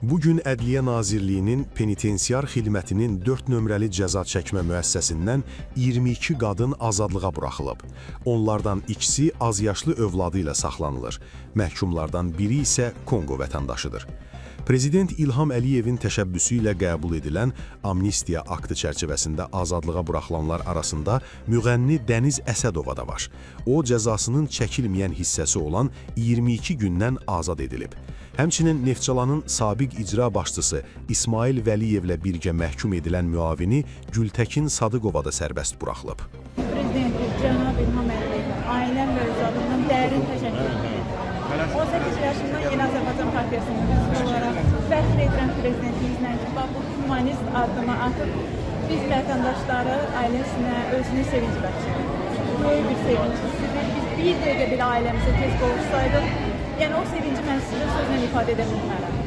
Bugün Ədliyyə Nazirliyinin penitensiar xidmətinin 4 nömrəli cəza çəkmə müəssisəsindən 22 qadın azadlığa buraxılıb. Onlardan ikisi azyaşlı övladı ilə saxlanılır. Məhkumlardan biri isə Konqo vətəndaşıdır. Prezident İlham Əliyevin təşəbbüsü ilə qəbul edilən amnistiya aktı çərçivəsində azadlığa buraxılanlar arasında müğənni Dəniz Əsədova da var. O, cəzasının çəkilməyən hissəsi olan 22 gündən azad edilib. Həmçinin Neftçalanın sabiq icra başçısı İsmail Vəliyevlə birgə məhkum edilən müavini Gültəkin Sadıqova da sərbəst buraxılıb. Prezident Cənab İlham Əliyevə ailəm və övladımdan dərin təşəkkür edirəm. 18 yaşından Yeni Azərbaycan Partiyasının üzvü olaraq fəxr edirəm prezidentimizlə ki, bu humanist addımı atıb biz vətəndaşları, ailəsinə, özünü sevinci bəxş edir. Böyük bir sevinç hissidir. Biz bir dəqiqə belə ailəmizə tez qovuşsaydıq, yəni o sevinci mən sizə sözlə ifadə edə bilmərəm.